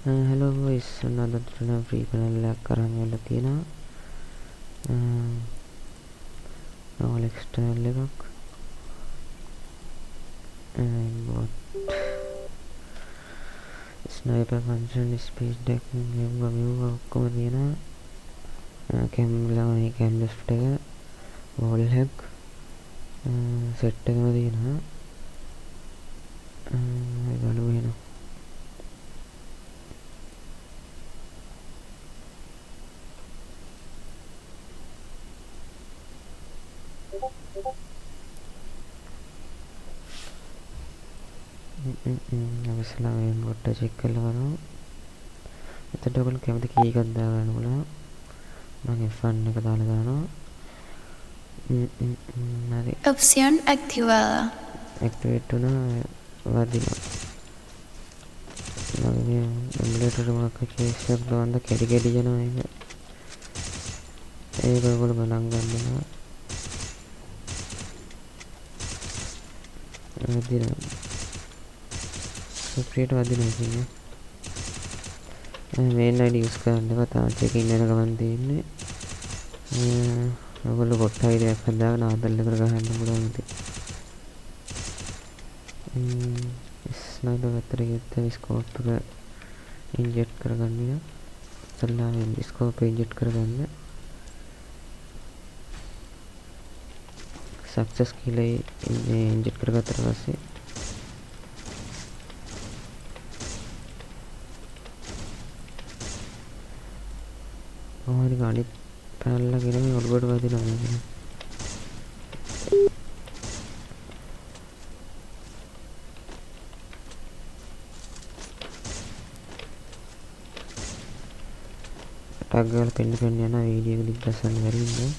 hello guys, another free panel කරන් වෙලා තියෙනවා. normal external එකක් bot sniper function speed deck මෙව ඔක්කොම තියෙනවා. cam ළඟ cam left එක wall hack set එකම තියෙනවා. ඒක බලමු එහෙනම්. අවසලා මේ බොට් එක චෙක් කරලා බලමු. එතකොට ඔයගොල්ලෝ කැමති කී එකක් දාගන්න ඕන. මම F1 එක දාලා දානවා. හරි. Opción activada. activate වුණා වදිනවා. මම මේ emulator එකක කේස් එකක් දාන්න කැඩි යනවා ඒක. ඒක ඔයගොල්ලෝ බලන් ගන්නවා. වදිනවා. සුප්‍රියට වදිනවා කියන්නේ. main ID use කරන්නව තාම checking යන ගමන් තියෙන්නේ. ඔයගොල්ලෝ bot ID එකක් හදාගෙන ආදල් එකට ගහන්න පුළුවන් ඉතින්. ස්නයිපර් පැත්තට ගිහින් ස්කෝප් එක ඉන්ජෙක්ට් කරගන්න ඉන්න. සල්ලාම ස්කෝප් එක ඉන්ජෙක්ට් කරගන්න. සක්සස් කියලා ඉන්ජෙක්ට් කරගත්තට පස්සේ ඕනි අනිත් පැනල් එක ගෙන මේ ඔළුවට වදිනවා නේද? ටැග් වල පෙන්න යන වීඩියෝ එක ලින්ක් දැසන්න බැරි ඉන්නේ.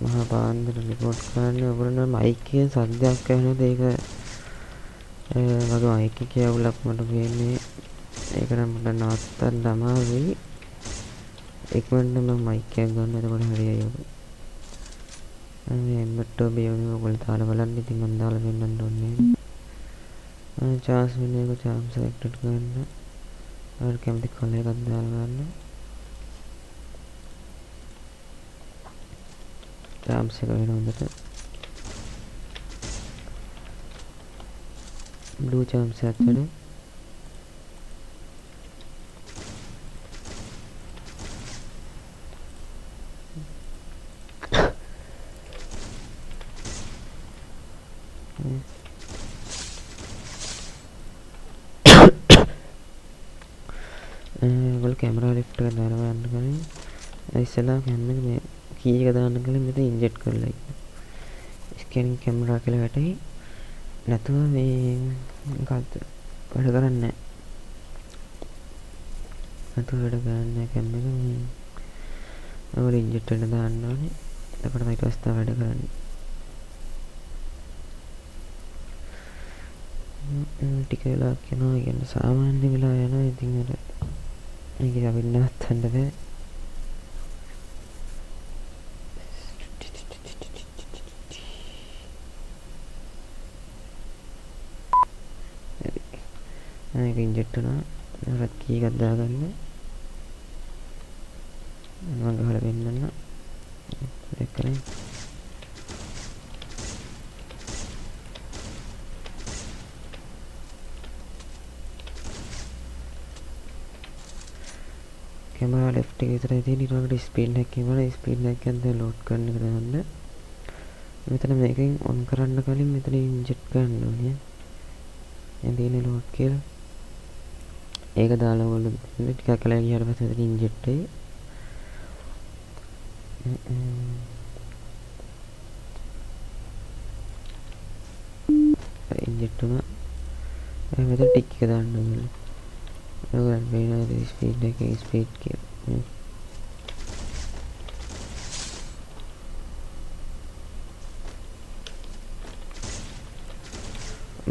මහා පාන්දර රිපෝට් කරන්නේ ඔයගොල්ලෝ මයික් එකෙන් සද්දයක් ඇහෙනවද ඒක මගේ මයික් එකේ අවුලක් මට පේන්නේ. ඒක නම් මට නවත්තන්න අමාරුයි. ඉක්මනට මම මයික් එකක් ගන්න එතකොට හරියයි ඔබ. මේ එම්බට් බියෝනේ ඔයගොල්ලෝ තාලා බලන්න ඉතින් මම දාලා පෙන්නන්න ඕනේ. chance වෙන එක chance selected කරන්න. ඔයාලා කැමති කලර් එකක් දාලා ගන්න. chance එක වෙන හොඳට. blue chance එකක් වැඩ. ඔයගොල්ලෝ කැමරා ලිෆ්ට් එක දාලා බලන්න කලින් ඉස්සෙල්ලා කැම් එක මේ කී එක දාන්න කලින් මෙතන ඉන්ජෙක්ට් කරලා ඉන්න. ස්කෑනින් කැමරා කියලා වැටෙයි. නැතුව මේ මොකක්ද වැඩ කරන්නේ නැහැ. නැතුව වැඩ කරන්නේ නැහැ කැම් එක මේ ඔයගොල්ලෝ ඉන්ජෙක්ට් වෙන්න දාන්න ඕනේ. එතකොට තමයි ඊට පස්සේ වැඩ කරන්නේ. ටික වෙලාවක් යනවා කියන්නේ සාමාන්‍ය වෙලා යනවා. ඉතින් අර මේක අපි නවත්තන්න බෑ. මේක ඉන්ජෙක්ට් කරනවා. රත් කී එකක් දාගන්න. මම ගහලා පෙන්නන්න. දැක්කනේ. කැමරා ලෙෆ්ට් එක විතරයි තියෙන්නේ. ඊට වඩා ස්පීඩ් එකක් කියවලා ස්පීඩ් එකක් දැන් ලෝඩ් කරන්න එක දාන්න. මෙතන මේකෙන් ඔන් කරන්න කලින් මෙතන ඉන්ජෙක්ට් කරන්න ඕනේ. දැන් තියෙන්නේ ලෝඩ් කියලා. ඒක දාලා ඔයගොල්ලෝ ටිකක් කලලා ගියාට පස්සේ මෙතන ඉන්ජෙක්ට් වෙයි. ඉන්ජෙක්ට් වුණා. මෙතන ටික් එක දාන්න ඕනේ. ඔයගොල්ලෝ වෙනද ස්පීඩ් එකේ ස්පීඩ් කියලා.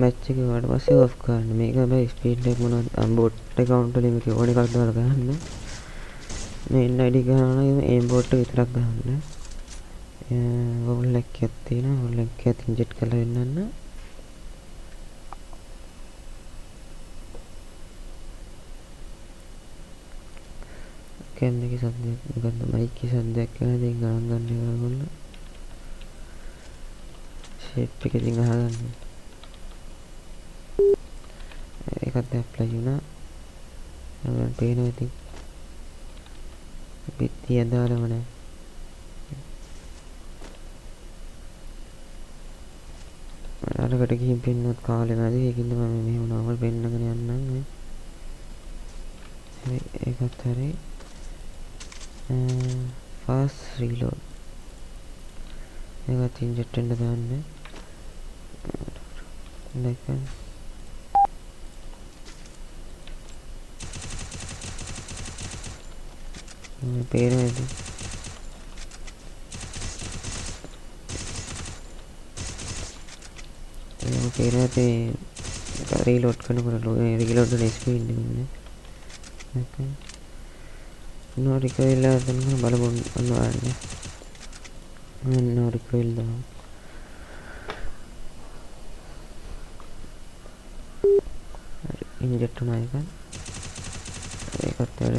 මැච් එක වලට පස්සේ ඔෆ් කරන්න. මේක හැබැයි ස්පීඩ් එක මොනවද බොට් account වලින් මේක ඕන එකක් දාලා ගන්න. මේ ID ගහනවා නම් aim bot එක විතරක් ගහන්න. වොල් එකක් තියෙනවා. වොල් එකක් ඉන්ජෙක්ට් කරලා වෙන්නන්න. වෙබ්කෑම් එකේ සද්දයක් මොකද්ද මයික් එකේ සද්දයක් කියලා ඉතින් ගණන් ගන්න ඒවා ඔයගොල්ලෝ ෂේප් එක ඉතින් අහගන්න ඒකත් ඇප්ලයි වුණා ඔයගොල්ලන්ට පේනවා ඉතින් පිටිය දාලම නැහැ අරකට ගිහින් පින්නොත් කාලේ නැති ඒකින්ද මම මෙහෙම නෝමල් පෙන්නගෙන යන්නම් නේ හරි ඒකත් හරි fast reload ඒකත් ඉන්ජෙක්ට් වෙන්න දාන්න දැක්කද මේ පේනවද ඒක පේනවද රීලෝඩ් කරනකොට රීලෝඩ් වෙන ස්පීඩ් එක නේ දැක්කද නෝ රිකවරිලා දැන් බලමු අන්න නෝ රිකවරිලා ඉන්ජෙක්ට් වුණා ඒකත් වැඩ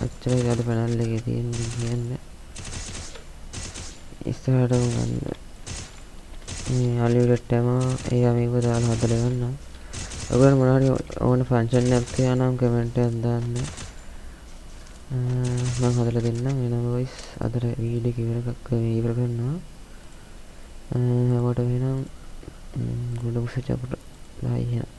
අච්චරයි අද පැනල් එකේ තියෙන්නේ කියන්නේ ඉස්සරහටම ගන්න මේ හොලිවුඩ් එකම ඒවා මේක දාලා හදලා ගන්න ඔයගොල්ලෝ මොනවාරි ඕන ෆන්ක්ෂන් එකක් තියනවා නම් කමෙන්ට් එකක් දාන්න මම හදලා දෙන්නම් එනම වොයිස් අදට වීඩියෝ එක ඉවර කරනවා හැමෝටම එනම් ගුඩ පුෂ චපට 10